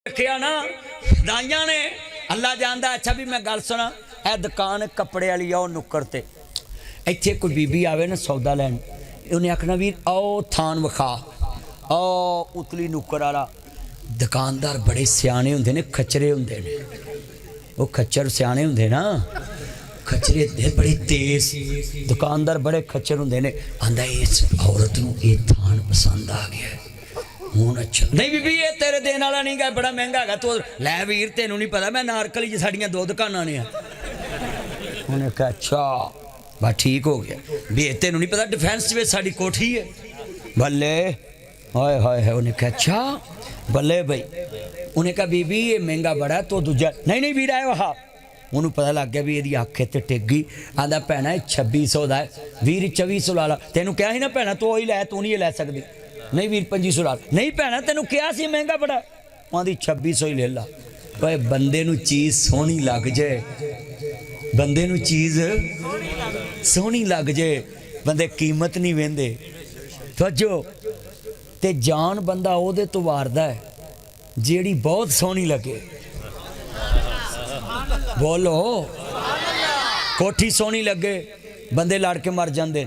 रखिया ना दाइया ने अल्लाह जानदा। अच्छा भी मैं गल सुना, ए दुकान कपड़े वाली आओ नुक्कड़ ते, इत्थे कोई बीबी आवे ना सौदा लैन, उन्हें आखना भी आओ थान विखा, आओ उतली नुक्कड़ वाला। दुकानदार बड़े सियाने होंदे ने, खचरे होंदे ने, वो खच्चर सियाने होंदे ना, खचरे होंदे बड़े तेज। दुकानदार बड़े खच्चर होंदे ने। आंदा इस औरत नूं ये थान पसंद आ गया हूँ। अच्छा नहीं बीबी ये तेरे देने वाला नहीं गा, बड़ा महंगा है। तो लै वीर तेनों नहीं पता मैं नारकली च साड़ियाँ दो दुकाना ने। उन्हें कहा अच्छा बस ठीक हो गया भी तेनों नहीं पता डिफेंस में साड़ी कोठी है। बल्ले हाय हाय है। उन्हें कहा अच्छा बल्ले भाई। उन्हें कहा बीबी ये महंगा बड़ा तो दूजा नहीं नहीं वीर आए वहाँ। उन्होंने पता लग गया भी ये अख इतने टिक गई। आंदा भैना 2600 का है वीर 2400 ला ला। तेनों क्या ही ना भैना तू ही लै, तू नहीं लै सकती। नहीं वीर 2500 ला नहीं भैना तेनों क्या सी महंगा बड़ा। आँधी 2600 ही ले ला। भाई बंदे नूं चीज़ सोहनी लग जाए, बंदे नूं चीज़ सोहनी लग जाए, बंदे कीमत नहीं वेंदे। तवज्जो ते जान बंदा ओहदे तो वारदा है जेड़ी बहुत सोहनी लगे। बोलो कोठी सोहनी लगे बंदे लड़ के मर जाते,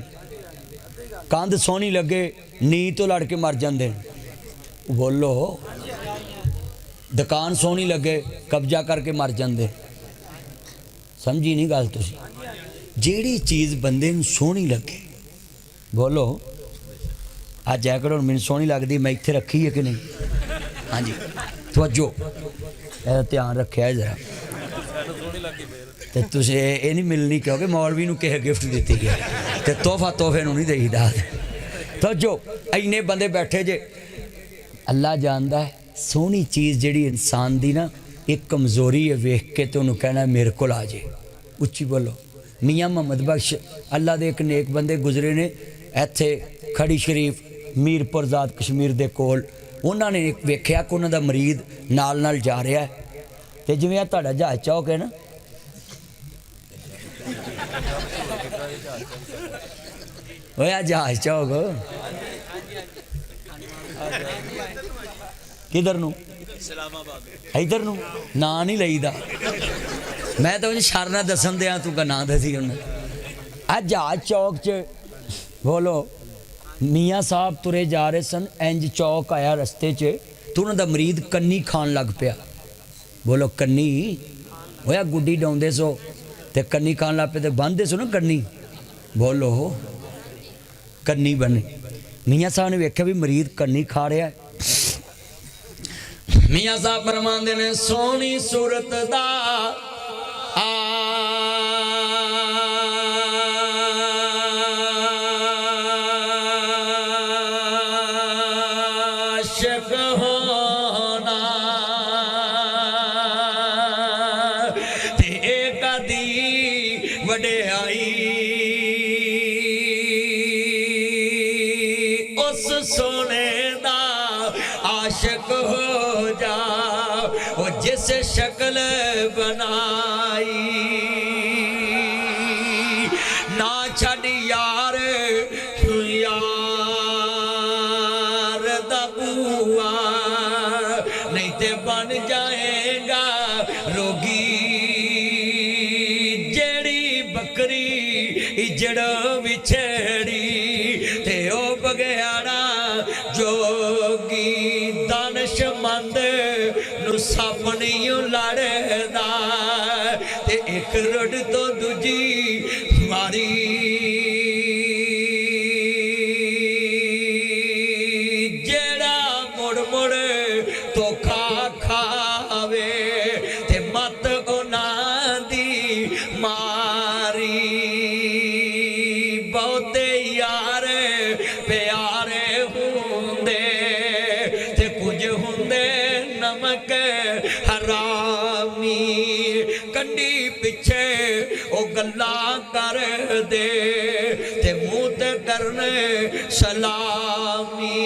कंध सोहनी लगे नी तो लड़ के मर जाते। बोलो दुकान सोहनी लगे कब्जा करके मर जाते। समझी नहीं गल तुसी। जेड़ी चीज़ बंदे नूं सोहनी लगे, बोलो आ जैकेट हुण मैनूं सोहनी लगदी मैं इत्थे रखी है कि नहीं। हाँ जी तवज्जो ए ध्यान रखिया है जरा। तो तुझे ये नहीं मिलनी क्योंकि मौलवी नूं किसे गिफ्ट दी है तो तोहफा तोहफे नूं नहीं देईदा। तो जो इन्ने बंदे बैठे जे अल्लाह जानदा है सोहनी चीज़ जिहड़ी इंसान दी ना एक कमज़ोरी है, वेख के तो उन्होंने कहना मेरे को आ जाए। उच्ची बोलो। मियाँ मोहम्मद बख्श अल्लाह दे एक नेक बंदे गुजरे ने इत्थे खड़ी शरीफ मीरपुर ज़ात कश्मीर दे कोल। उन्होंने वेख्या कि उन्हों दा मरीद नाल नाल जा रहा है तो जिवें आ तुहाडा जहाज चौक है ना, ओए जहाज चौक किधर नूं इधर नूं ना नहीं लईदा। मैं तो शरना दसन दिया तू का ना दसी उन्हें। आ जहाज चौक च बोलो मियाँ साहब तुरे जा रहे सन, इंज चौक आया रस्ते च तो उन्हों दा मरीद कन्नी खान लग पिया। बोलो कन्नी होया गुड्डी डाउंदे सो ते कन्नी खान लग पे तो बंदे सो ना कन्नी। बोलो कन्नी बने। मियाँ साहब ने वेख्या भी मरीद कन्नी खा रहा है। मियाँ साहब फरमांदे ने सोहनी सूरत दा आशिक होना ते कदी वडियाई उस सोने दा आशिक हो जा वो जिस शक्ल बनाई। ना छड़ यार यार दा बुआ नहीं ते बन जाएगा रोगी। जेड़ी बकरी इजड़ विछड़ी ते ओ बगैड़ा जोगी। दानशमंद नूं सप नहीं लड़दा ते एक रुड तो दूजी मारी। जेड़ा मुड़ मुड़ धोखा खावे ते मत उन्हां दी मारी। बहुते यार प्यारे हुंदे ते कुछ हुंदे नमक हरामी। कंडी पिछे ओ गल्ला कर दे ते मुँह ते करने सलामी।